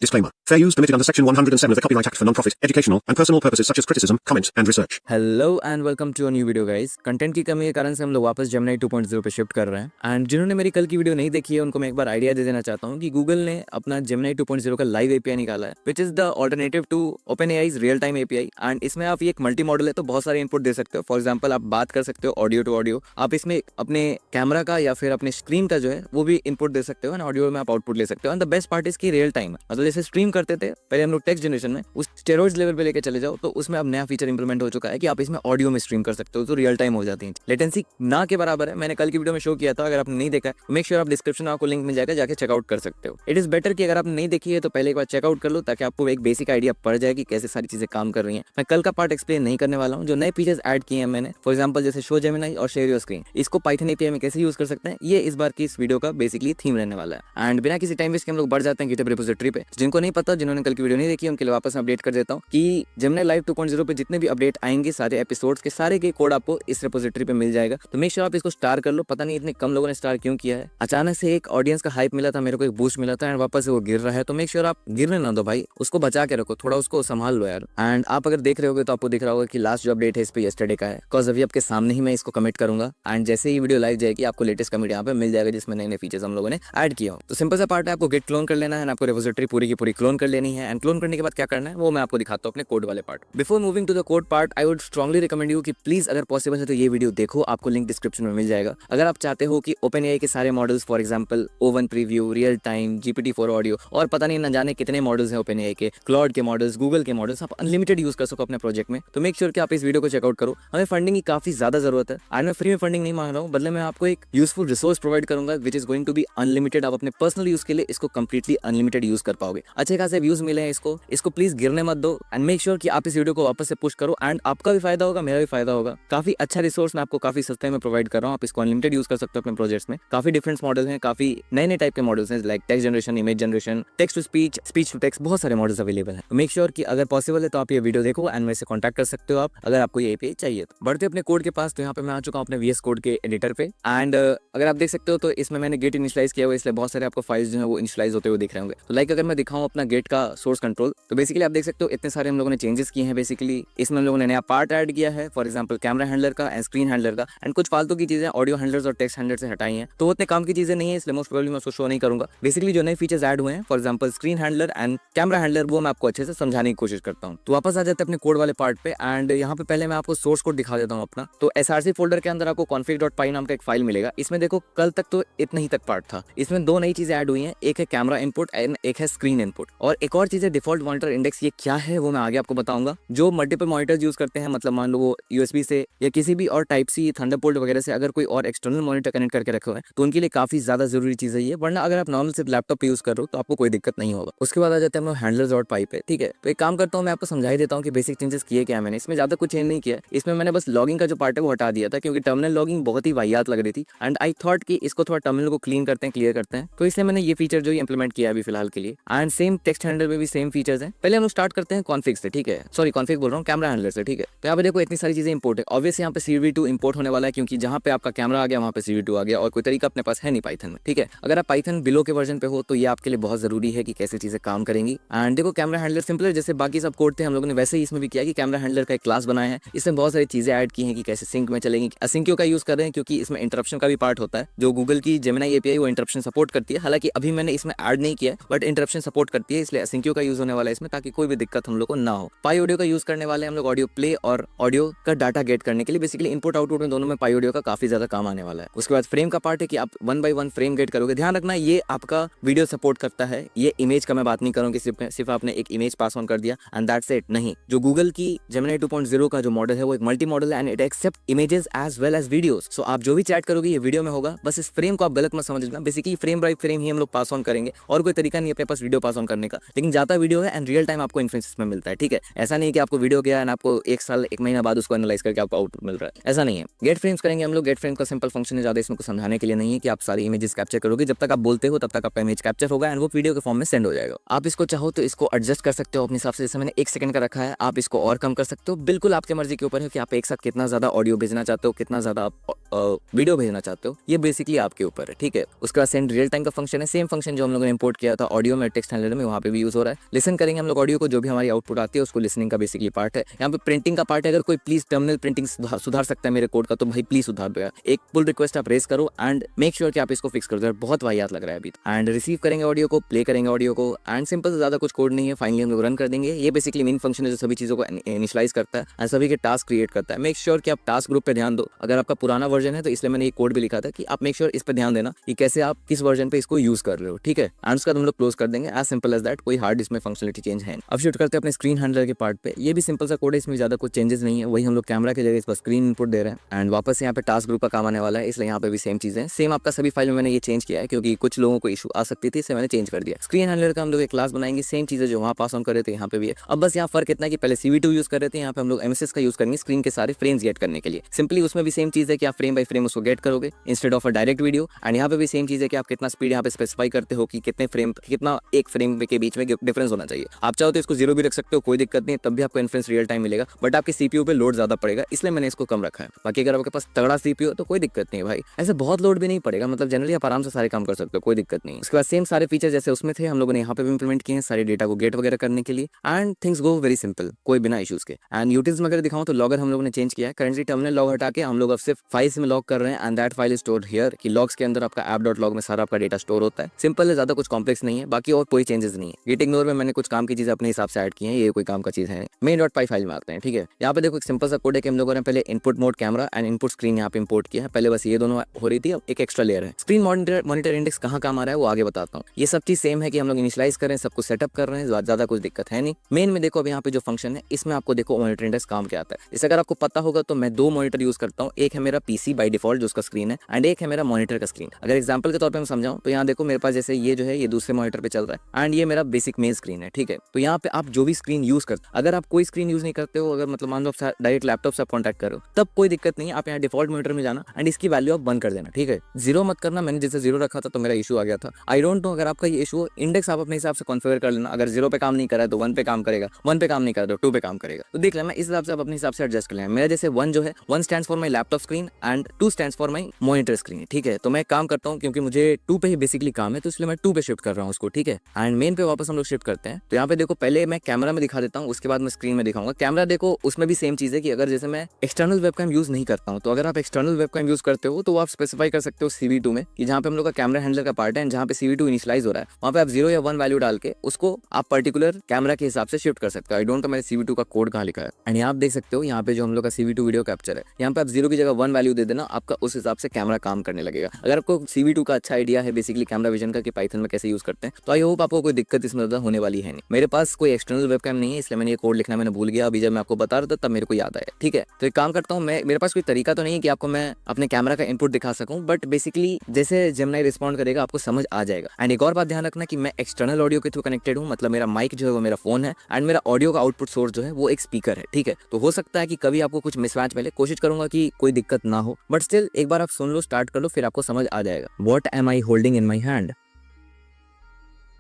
Disclaimer. Fair use permitted under Section 107 of the Copyright Act for non-profit, educational and personal purposes such as criticism, comment and research. Hello and welcome to a new video guys. Content की कमी के कारण से हम लोग वापस Gemini 2.0 पे shift कर रहे हैं एंड जिन्होंने मेरी कल की वीडियो नहीं देखी है उनको मैं एक बार आइडिया दे देना चाहता हूँ कि गूगल ने अपना जेमिनी 2.0 का लाइव एपीआई निकाला है which is the alternative to OpenAI's real time API. And इसमें आप ये एक मल्टी मॉडल है तो बहुत सारे इनपुट दे सकते हो। फॉर एग्जाम्पल आप बात कर सकते हो ऑडियो टू ऑडियो, आप इसमें अपने कैमरा का या फिर अपने स्क्रीन का जो है वो भी इनपुट दे सकते हो एंड ऑडियो में आप आउटपुट ले सकते हो। And the best part is की रियल टाइम, मतलब जैसे स्ट्रीम करते थे पहले हम लोग टेक्स्ट जनरेशन में, उस स्टेरॉइड्स लेवल पे लेके चले जाओ तो उसमें अब नया फीचर इंप्लीमेंट हो चुका है कि आप इसमें ऑडियो में स्ट्रीम कर सकते हो तो रियल टाइम हो जाती है। लेटेंसी ना के बराबर है, मैंने कल की वीडियो में शो किया था। अगर आपने नहीं देखा है तो मेक श्योर आप डिस्क्रिप्शन में आपको लिंक मिल जाएगा, जाके चेकआउट कर सकते हो। इट इज बेटर कि अगर आपने नहीं देखी है तो पहले एक बार चेकआउट कर लो ताकि आपको एक बेसिक आइडिया पड़ जाए कि कैसे सारी चीजें काम कर रही हैं। मैं कल का पार्ट एक्सप्लेन नहीं करने वाला हूँ, जो नए फीचर्स ऐड किए हैं मैंने, फॉर एग्जाम्पल जैसे शो जेमिनी और शेयर योर स्क्रीन, इसको पाइथन एपीआई में कैसे यूज कर सकते हैं, ये इस बार की इस वीडियो का बेसिकली थीम रहने वाला है। एंड बिना किसी टाइम वेस्ट के हम लोग बढ़ जाते हैं गिटहब रिपोजिटरी पे। जिनको नहीं पता, जिन्होंने कल की वीडियो नहीं देखी, उनके लिए वापस अपडेट कर देता हूँ कि जेमिनी लाइव 2.0 पे जितने भी अपडेट आएंगे सारे एपिसोड्स के सारे के कोड आपको इस रिपोजिटरी पे मिल जाएगा। तो मेक श्योर आप इसको स्टार कर लो। पता नहीं इतने कम लोगों ने स्टार क्यों किया है, अचानक से एक ऑडियंस का हाइप मिला था, मेरे को एक बूस्ट मिला था एंड वापस से वो गिर रहा है। तो मेक श्योर आप गिरने ना दो भाई, उसको बचा के रखो, थोड़ा उसको संभाल लो यार। एंड आप अगर देख रहे होगे तो आपको दिख रहा होगा कि लास्ट जो अपडेट है इस पे येस्टरडे का है, बिकॉज अभी आपके सामने ही मैं इसको कमिट करूंगा एंड जैसे ही वीडियो लाइव जाएगी आपको लेटेस्ट कमिट यहाँ पे मिल जाएगा जिसमें नए नए फीचर्स हम लोगों ने ऐड किया हो। तो सिंपल सा पार्ट है, आपको गेट क्लोन कर लेना है, आपको रिपोजिटरी पूरी की पूरी क्लोन कर लेनी है एंड क्लोन करने के बाद क्या करना है वो मैं आपको दिखाता हूँ अपने कोड वाले part. Before moving to the code part, I would strongly recommend you कि प्लीज अगर पॉसिबल है तो ये वीडियो देखो, आपको लिंक डिस्क्रिप्शन में मिल जाएगा। अगर आप चाहते हो कि ओपनएआई के सारे models, for example O1 preview, real time, GPT-4 audio और पता नहीं न जाने कितने मॉडल्स हैं ओपनएआई के, क्लाउड के मॉडल्स, गूगल के मॉडल्स, आप अनलिमिटेड यूज कर सको अपने प्रोजेक्ट में, तो मेक श्योर कि आप इस वीडियो को चेकआउट करो। हमें फंडिंग की काफी ज्यादा जरूरत है एंड मैं फ्री में फंडिंग नहीं मांग रहा हूँ, बदले में आपको एक यूजफुल रिसोर्स प्रोवाइड करूंगा which is going to be unlimited. आप अपने पर्सनल यूज के लिए इसको कंप्लीटली अनलिमिटेड यूज कर पाओगे। अच्छे खासे व्यूज मिले हैं इसको प्लीज गिरने मत दो एंड मेक श्योर कि आप इस वीडियो को वापस से पुश करो एंड आपका भी फायदा होगा, मेरा भी फायदा होगा। काफी अच्छा रिसोर्स मैं आपको काफी सस्ते में प्रोवाइड कर रहा हूँ, आप इसको अनलिमिटेड यूज कर सकते हो अपने प्रोजेक्ट्स में। काफी डिफरेंट मॉडल हैं, काफी नए नए टाइप के मॉडल्स हैं, like text generation, image generation, text to speech, speech to text, बहुत सारे मॉडल्स अवेलेबल हैं। तो मेक श्योर कि अगर पॉसिबल है तो आप ये वीडियो देखो एंड मेरे से कॉन्टैक्ट कर सकते हो आप अगर आपको ये एपीआई चाहिए तो। बढ़ते अपने कोड के पास, तो यहाँ पे मैं आ चुका हूँ अपने VS कोड के एडिटर पे एंड अगर आप देख सकते हो तो इसमें मैंने गेट इनिशियलाइज किया हुआ, इसलिए बहुत सारे आपको फाइल्स जो है वो इनिशियलाइज होते हुए दिख रहे होंगे। तो लाइक अगर मैं दिखाऊँ अपना गेट का सोर्स कंट्रोल, तो बेसिकली आप देख सकते हो इतने सारे हम लोगों ने चेंजेस किए हैं। बेसिकली इसमें हम लोगों ने नया पार्ट ऐड किया है, फॉर एग्जाम्पल कैमरा हैंडलर का एंड स्क्रीन हैंडलर का, एंड कुछ फालतू की चीजें ऑडियो हैंडलर्स और टेक्स्ट हैंडलर से हटाई हैं, तो उतने काम की चीजें नहीं है, इसलिए मोस्ट प्रोबेबली मैं उसको शो नहीं करूंगा। बेसिकली जो नए फीचर्स ऐड हुए हैं, for example screen handler and camera handler, वो मैं आपको अच्छे से समझाने की कोशिश करता हूँ। तो वापस आ जाते हैं अपने कोड वाले पार्ट पे एंड यहाँ पे पहले मैं आपको सोर्स कोड दिखा देता हूँ अपना। तो src फोल्डर के अंदर आपको config.py नाम का एक फाइल मिलेगा। इसमें देखो कल तक तो इतना ही तक पार्ट था, इसमें दो नई चीजें ऐड हुई हैं, एक है कैमरा इनपुट एंड एक है स्क्रीन इनपुट, और एक और चीज है डिफॉल्ट मॉनिटर इंडेक्स। ये क्या है वो मैं आगे आपको बताऊंगा। जो मल्टीपल मॉनिटर्स यूज करते हैं, मतलब मान लो वो USB से या किसी भी और टाइप सी, थंडरबोल्ट वगैरह से अगर कोई और एक्सटर्नल मॉनिटर कनेक्ट करके रखे हुए हैं तो उनके लिए काफी ज्यादा जरूरी चीज है ये, वरना अगर आप नॉर्मल सिर्फ लैपटॉप पे यूज कर रहे हो तो आपको कोई दिक्कत नहीं होगा। उसके बाद आ जाते हैं हम लोग हैंडलर्स और पाई पे। ठीक है, तो एक काम करता हूँ, मैं आपको समझा ही देता हूँ कि बेसिक चेंजेस किए क्या मैंने। इसमें ज्यादा कुछ चेंज नहीं किया, इसमें मैंने बस लॉगिंग का जो पार्ट है वो हटा दिया था क्योंकि टर्मिनल लॉगिंग बहुत ही वाहियात लग रही थी एंड आई थॉट कि इसको थोड़ा टर्मिनल को क्लीन करते हैं, क्लियर करते हैं, तो इसलिए मैंने ये फीचर जो इंप्लीमेंट किया अभी फिलहाल के लिए। एंड सेम टेक्स्ट हैंडलर में भी सेम फीचर्स हैं। पहले हम लोग स्टार्ट करते हैं कॉन्फिग से। ठीक है, सॉरी कॉन्फिग बोल रहा हूँ, कैमरा हैंडलर से। ठीक है, तो यहाँ पे देखो इतनी सारी चीजें इंपोर्ट है। ऑब्वियसली यहाँ पे CV2 इंपोर्ट होने वाला है क्योंकि जहाँ पे आपका कैमरा आ गया वहाँ पे CV2 आ गया, और कोई तरीका अपने पास है नहीं पाइथन में। ठीक है, अगर आप पाइथन बिलो के वर्जन पे हो तो ये आपके लिए बहुत जरूरी है कि कैसे चीजें काम करेंगी। एंड देखो कैमरा हैंडलर सिंपल है, जैसे बाकी सब कोड थे हम लोगों ने वैसे ही इसमें भी किया कि कैमरा हैंडलर का एक क्लास बनाया है। इसमें बहुत सारी चीजें ऐड की हैं कि कैसे सिंक में चलेंगी। असिंक्यो का यूज कर रहे हैं क्योंकि इसमें इंटरप्शन का भी पार्ट होता है। जो गूगल की जेमिनी एपीआई वो इंटरप्शन सपोर्ट करती है, हालांकि अभी मैंने इसमें ऐड नहीं किया बट इंटरप्शन सपोर्ट करती है, इसलिए असिंक्यो का यूज होने वाला है इसमें ताकि कोई भी दिक्कत हम लोग को ना हो। पाई ऑडियो का यूज करने वाले हम लोग ऑडियो प्ले और ऑडियो का डाटा गेट करने के लिए। बेसिकली इनपुट आउटपुट में दोनों में पाई ऑडियो का काफी ज्यादा काम आने वाला है। उसके बाद फ्रेम का पार्ट है कि आप 1 by 1 फ्रेम गेट करोगे। ध्यान रखना ये आपका वीडियो सपोर्ट करता है, ये इमेज का मैं बात नहीं करूँगी, सिर्फ आपने एक इमेज पास ऑन कर दिया एंड दैट्स इट। नहीं, जो गूगल की जेमिनी 2.0 का जो मॉडल है वो एक मल्टी मॉडल है and it accept images as well as videos. So आप जो भी चैट करोगे ये वीडियो में होगा, बस इस फ्रेम को आप गलत मत समझना। बेसिकली फ्रेम बाय फ्रेम ही हम लोग पास ऑन करेंगे और कोई तरीका नहीं है अपने पास वीडियो पास ऑन करने का, लेकिन जाता वीडियो है एंड रियल टाइम आपको इन्फ्लुएंस में मिलता है। ठीक है, ऐसा नहीं कि आपको वीडियो गया एंड आपको 1 साल 1 महीना बाद उसको एनालाइज करके आपको आउटपुट मिल रहा है, ऐसा नहीं है। गेट फ्रेम्स करेंगे हम लोग। गेट फ्रेम का सिंपल फंक्शन है, ज्यादा इसमें कुछ समझाने के लिए नहीं है कि आप सारी इमेजेस कैप्चर करोगे। जब तक आप बोलते हो तब तक आपका इमेज कैप्चर होगा एंड वो वीडियो के फॉर्म में सेंड हो जाएगा। आप इसको चाहो तो इसको एडजस्ट कर सकते हो अपने हिसाब से, जैसे मैंने 1 सेकंड का रखा है, आप इसको और कम कर सकते हो। बिल्कुल आपके मर्जी के ऊपर है कि आप एक साथ कितना ज्यादा ऑडियो भेजना चाहते हो, कितना ज्यादा वीडियो भेजना चाहते हो, ये बेसिकली आपके ऊपर है। ठीक है, उसके बाद सेंड रियल टाइम का फंक्शन है, सेम फंक्शन जो हम लोगों ने इंपोर्ट किया था ऑडियो में टेक्स्ट हैंडलर में, वहाँ पे भी यूज हो रहा है। लिसन करेंगे हम लोग ऑडियो को, जो भी हमारी आउटपुट आती है उसको लिसनिंग का बेसिकली पार्ट है। यहाँ पे प्रिंटिंग का पार्ट है, अगर कोई प्लीज टर्मिनल प्रिंटिंग सुधार सकता है मेरे कोड का तो भाई प्लीज सुधार दो यार। एक पुल रिक्वेस्ट आप रेस करो एंड मेक श्योर कि आप इसको फिक्स कर दो, बहुत वाहियात लग रहा है अभी। एंड रिसीव करेंगे ऑडियो को, प्ले करेंगे ऑडियो को एंड सिंपल से ज्यादा कुछ कोड नहीं है, फाइनली हम लोग रन कर देंगे। ये बेसिकली मेन फंक्शन है जो सभी चीजों को इनिशियलाइज करता है एंड सभी के टास्क क्रिएट करता है। मेक श्योर कि आप टास्क ग्रुप पे ध्यान दो। अगर आपका पुराना वर्जन है तो इसलिए मैंने ये कोड भी लिखा था कि आप मेक श्योर इस पे ध्यान देना कि कैसे आप किस वर्जन पे इसको यूज कर रहे हो, ठीक है। एंड उसका हम लोग क्लोज कर देंगे, एज सिंपल एज दैट। कोई हार्ड इसमें फंक्शनलिटी चेंज है। अब शिफ्ट करते हैं अपने स्क्रीन हैंडलर के पार्ट पे। ये भी सिंपल सा कोड है, इसमें ज्यादा कुछ चेंजेस नहीं है, वही हम लोग कैमरा की जगह इस पर स्क्रीन इनपुट दे रहे हैं एंड वापस यहाँ पे टास्क ग्रुप का काम आने वाला है, इसलिए यहाँ पे भी सेम चीज है। सेम आपका सभी फाइल में मैंने ये चेंज किया है क्योंकि कुछ लोगों को इशू आ सकती थी, इससे मैंने चेंज कर दिया। स्क्रीन हैंडलर का हम लोग एक क्लास बनाएंगे, सेम चीजें जो वहाँ पास ऑन कर रहे थे यहाँ पे भी है। अब बस यहाँ फर्क इतना कि पहले CV2 यूज कर रहे थे, यहाँ पे हम लोग MSS का यूज करेंगे स्क्रीन के सारे फ्रेम्स गेट करने के लिए। सिंपली उसमें भी सेम चीज है कि आप फ्रेम बाय फ्रेम उसको गेट करोगे instead of a direct video. And यहाँ पे भी सेम चीज है कि आप कितना स्पीड यहाँ पे स्पेसिफाई करते हो कि कितने फ्रेम, कितना एक फ्रेम के बीच में डिफरेंस होना चाहिए। आप चाहो तो इसको 0 भी रख सकते हो, कोई दिक्कत नहीं, तब भी आपको इन्फ्रेंस रियल टाइम मिलेगा, बट आपके CPU पे लोड ज्यादा पड़ेगा, इसलिए मैंने इसको कम रखा है। बाकी अगर आपके पास तगड़ा CPU हो तो कोई दिक्कत नहीं है भाई, ऐसे बहुत लोड भी नहीं पड़ेगा, मतलब जनरली आप आराम से सारे काम कर सकते हो, कोई दिक्कत नहीं। उसके बाद सेम सारे फीचर जैसे उसमें थे हम लोगों ने यहाँ पे भी इंप्लीमेंट किए हैं, सारे डेटा को गेट वगैरह करने के लिए and things go very simple, कोई बिना इशूज के। एंड यूटिल्स में अगर दिखाऊं तो लॉगर हम लोगों ने चेंज किया है। करंटली टर्मिनल लॉग हटा के हम लोग अब सिर्फ फाइल्स में लॉग कर रहे हैं and that file is stored here, कि लॉग्स के अंदर आपका app.log में सारा आपका डेटा स्टोर होता है। सिंपल है, ज्यादा कुछ कॉम्प्लेक्स नहीं है, बाकी और कोई चेंजेस नहीं है। गिट इग्नोर में मैंने कुछ काम की चीजें अपने हिसाब से ऐड की हैं, ये कोई काम का चीज है। main.py फाइल में आते हैं, ठीक है। यहाँ पे देखो एक सिंपल सा कोड है कि हम लोगों ने पहले input mode camera and input screen यहाँ पे इंपोर्ट किया है। पहले बस ये दोनों हो रही थी, अब एक एक्स्ट्रा लेयर है। स्क्रीन मॉनिटर इंडेक्स कहाँ काम आ रहा है वो आगे बताता हूँ। ये सब चीज सेम है कि हम लोग इनिशियलाइज कर रहे हैं, सब कुछ सेटअप कर रहे हैं, ज्यादा कुछ दिक्कत है नहीं। मेन में देखो अब यहाँ पे जो फंक्शन है इसमें आपको देखो मॉनिटर इंडेक्स काम क्या आता है। इसे अगर आपको पता होगा तो मैं 2 मॉनिटर यूज करता हूँ, एक है मेरा PC बाय डिफॉल्ट जो उसका स्क्रीन है एंड एक है मेरा मॉनिटर का स्क्रीन। अगर एग्जांपल के तौर पे मैं समझाऊं तो यहाँ देखो मेरे पास जैसे ये जो है ये दूसरे मॉनिटर पे चल रहा है एंड ये मेरा बेसिक मेन स्क्रीन है, ठीक है। तो यहाँ पे आप जो भी स्क्रीन यूज करते, अगर आप कोई स्क्रीन यूज नहीं करते हो, अगर मतलब मान लो आप डायरेक्ट लैपटॉप से आप कॉन्टैक्ट करो तब कोई दिक्कत नहीं है, आप यहाँ डिफॉल्ट मॉनिटर में जाना एंड इसकी वैल्यू आप बंद कर देना, ठीक है। 0 मत करना, मैंने जैसे 0 रखा था तो मेरा इशू आ गया था। आई डोंट नो अगर आपका ये इशू हो, इंडेक्स आप अपने हिसाब से कॉन्फिगर कर लेना। अगर 0 पे काम नहीं कर रहा है तो 1 पे काम करेगा, 1 पे काम नहीं कर रहा तो 2 पे काम करेगा। तो देख लेना, इस हिसाब से आप अपने हिसाब से एडजस्ट कर लेना। मेरा जैसे 1 जो है 1 stands for my laptop screen and 2 stands for my monitor screen, ठीक है। तो मैं काम करता हूँ क्योंकि मुझे 2 पे ही बेसिकली काम है तो इसलिए मैं 2 पे शिफ्ट कर रहा हूँ उसको, ठीक है। एंड मेन पे वापस हम लोग शिफ्ट करते हैं। तो यहाँ पे देखो पहले मैं कैमरा में दिखा देता हूँ, उसके बाद मैं स्क्रीन में दिखाऊंगा। कैमरा देखो उसमें भी सेम चीज है कि अगर जैसे मैं एक्सटर्नल वेबकैम यूज नहीं करता हूँ, तो अगर आप एक्सटर्नल वेबकैम यूज करते हो तो आप स्पेसिफाई कर सकते हो CV2 में कि जहाँ पे हम लोग का कैमरा हैंडलर का पार्ट है, जहाँ पे CV2 इनिशियलाइज हो रहा है वहाँ पे आप 0 या 1 वैल्यू डाल के उसको आप पर्टिकुलर कैमरा के हिसाब से शिफ्ट कर सकते हो। आई डोंट नो मेरे CV2 का कोड कहाँ लिखा है। एंड यहाँ आप देख सकते हो यहाँ पे जो हम लोग का CV2 वीडियो कैप्चर है, यहाँ पे आप 0 की जगह 1 वैल्यू दे देना, आपका उस हिसाब से कैमरा काम करने लगेगा। अगर आपको CV2 का अच्छा आइडिया है बेसिकली कैमरा विजन का कि पाइथन में कैसे यूज करते हैं तो आई होप आपको कोई दिक्कत इसमें ज्यादा होने वाली है नहीं। मेरे पास कोई एक्सटर्नल वेबकैम नहीं है इसलिए मैंने ये कोड लिखना मैंने भूल गया, अभी जब मैं आपको बता रहा था तब मेरे को याद आया, ठीक है। तो एक काम करता हूँ मैं, मेरे पास कोई तरीका तो नहीं है कि आपको मैं अपने कैमरा का इनपुट दिखा सकूं, बट बेसिकली जैसे जेमिनी रिस्पॉन्ड करेगा आपको समझ आ जाएगा। एंड एक और बात ध्यान रखना कि मैं एक्सटर्नल ऑडियो के थ्रू कनेक्टेड हूँ, मतलब मेरा माइक जो है वो मेरा फोन है एंड मेरा ऑडियो का आउटपुट सोर्स जो है वो एक स्पीकर है, ठीक है। तो हो सकता है कि कभी आपको कुछ मिसमैच मिले, कोशिश करूंगा कि कोई दिक्कत ना हो, बट स्टिल एक बार आप सुन लो, स्टार्ट कर लो, फिर आपको समझ आ जाएगा। What am I holding in my hand?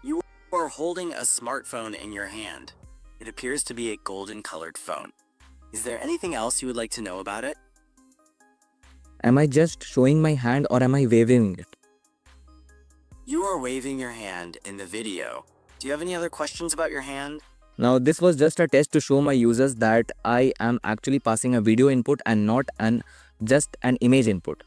You are holding a smartphone in your hand. It appears to be a golden colored phone. Is there anything else you would like to know about it? Am I just showing my hand or am I waving it? You are waving your hand in the video. Do you have any other questions about your hand? Now this was just a test to show my users that I am actually passing a video input and not just an image input.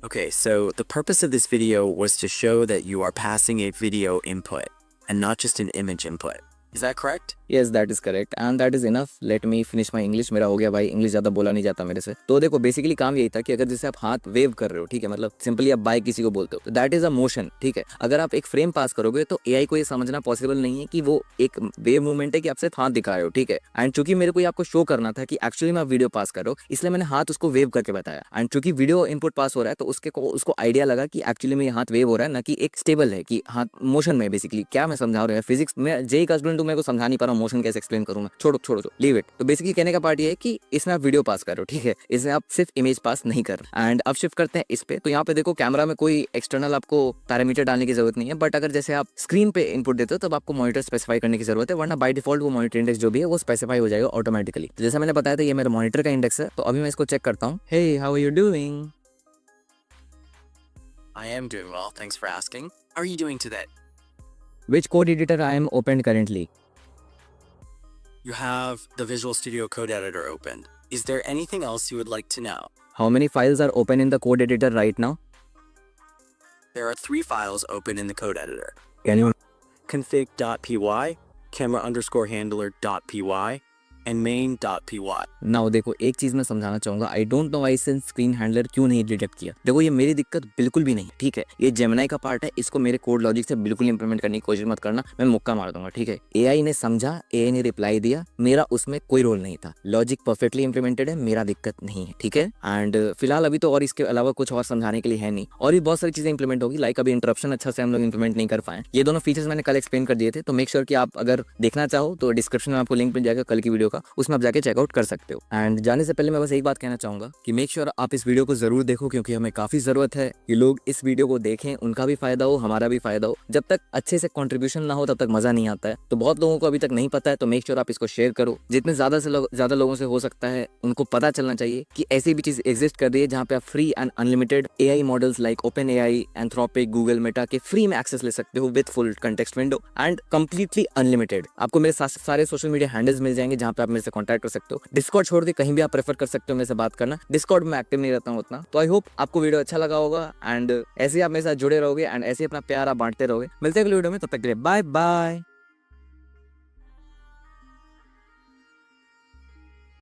Okay, so the purpose of this video was to show that you are passing a video input and not just an image input. Is that correct? Yes, that is correct and that is enough. Let me finish my English. मेरा हो गया भाई, English ज़्यादा बोला नहीं जाता मेरे से। तो देखो बेसिकली काम यही था कि अगर जैसे आप हाथ वेव कर रहे हो, ठीक है, मतलब सिंपली आप बाय किसी को बोलते हो तो दैट इज अ मोशन, ठीक है। अगर आप एक फ्रेम पास करोगे तो AI को ये समझना पॉसिबल नहीं है कि वो एक वेव मूवमेंट है कि आप सिर्फ हाथ दिखा रहे हो, ठीक है। एंड चूंकि मेरे को आपको शो करना था कि एक्चुअली मैं वीडियो पास कर रहा हूँ, इसलिए मैंने हाथ उसको वेव करके बताया। एंड चूंकि वीडियो इनपुट पास हो रहा है तो उसको आइडिया लगा कि एक्चुअली में हाथ वेव हो रहा है, ना कि एक स्टेबल है कि हाथ मोशन में। बेसिकली क्या मैं समझा रहा हूँ, फिजिक्स में जेई का स्टूडेंट हूं, मेरे को समझा नहीं पा रहा हूँ मोशन कैसे एक्सप्लेन करूँ मैं। छोड़ो लीव इट। तो बेसिकली कहने का पार्ट ये है कि इसमें आप वीडियो पास कर रहे हो, ठीक है, इसमें आप सिर्फ इमेज पास नहीं कर रहे। एंड अब शिफ्ट करते हैं इस पे। तो यहाँ पे देखो कैमरा में कोई एक्सटर्नल आपको पैरामीटर डालने की जरूरत नहीं है, बट अगर जैसे आप स्क्रीन पे इनपुट देते हो तब आपको मॉनिटर स्पेसिफाई करने की जरूरत है, वरना बाय डिफॉल्ट वो मॉनिटर इंडेक्स जो भी है वो स्पेसिफाई हो जाएगा ऑटोमेटिकली। तो जैसा मैंने बताया था ये मेरा मॉनिटर का इंडेक्स है, तो अभी मैं इसको चेक करता हूँ। Hey how are you doing? I am doing well, thanks for asking. How are you doing today? Which code editor I am opened currently? You have the Visual Studio Code Editor opened. Is there anything else you would like to know? How many files are open in the code editor right now? There are 3 files open in the code editor. Can you config.py, camera_handler.py, and main.py. Now देखो एक चीज मैं समझाना चाहूंगा, I don't know why sense screen handler क्यों नहीं detect किया। देखो ये मेरी दिक्कत बिल्कुल भी नहीं, ठीक है, ये जेमिनाई का पार्ट है, इसको मेरे कोड लॉजिक से बिल्कुल इंप्लीमेंट करने की कोशिश मत करना, मैं मुक्का मार दूंगा, ठीक है। एआई ने समझा, एआई ने रिप्लाई दिया, मेरा उसमें कोई रोल नहीं था, लॉजिक परफेक्टली इंप्लीमेंटेड है, मेरा दिक्कत नहीं है, ठीक है। एंड फिलहाल अभी तो और इसके अलावा कुछ और समझाने के लिए है नहीं, और भी बहुत सारी चीजें इंप्लीमेंट होगी, लाइक अभी इंटरप्शन अच्छा से हम लोग इंप्लीमेंट नहीं कर पाए। ये दोनों फीचर्स मैंने कल एक्सप्लेन कर दिए थे, तो मेक श्योर कि आप अगर देखना चाहो तो डिस्क्रिप्शन में आपको लिंक मिल जाएगा कल की वीडियो का, उसमें आप जाके चेकआउट कर सकते हो। एंड जाने से पहले मैं बस एक बात कहना चाहूंगा कि मेक श्योर आप इस वीडियो को जरूर देखो, क्योंकि हमें काफी जरूरत है कि लोग इस वीडियो को देखें, उनका भी फायदा हो, हमारा भी फायदा हो। जब तक अच्छे से कंट्रीब्यूशन ना हो तब तक मजा नहीं आता है, तो बहुत लोगों को अभी तक नहीं पता है, तो मेक श्योर आप इसको शेयर करो, जितने ज्यादा से ज्यादा लोगों से हो सकता है उनको पता चलना चाहिए कि ऐसी भी चीज एग्जिस्ट कर रही है जहाँ पे आप free and unlimited AI models like open AI, Anthropic, Google, Meta के फ्री में एक्सेस ले सकते हो with full context window and completely unlimited. आपको मेरे सारे सोशल मीडिया हैंडल्स मिल जाएंगे जहाँ पे आप मेरे से कॉन्टैक्ट कर सकते हो। डिस्कॉर्ड छोड़ के कहीं भी आप प्रेफर कर सकते हो मेरे से बात करना, डिस्कॉर्ड में एक्टिव नहीं रहता हूँ उतना। तो आई होप आपको वीडियो अच्छा लगा होगा एंड ऐसे ही आप मेरे साथ जुड़े रहोगे एंड ऐसे ही अपना प्यार आप बांटते रहोगे। मिलते हैं अगली वीडियो में, तब तक के लिए बाय बाय।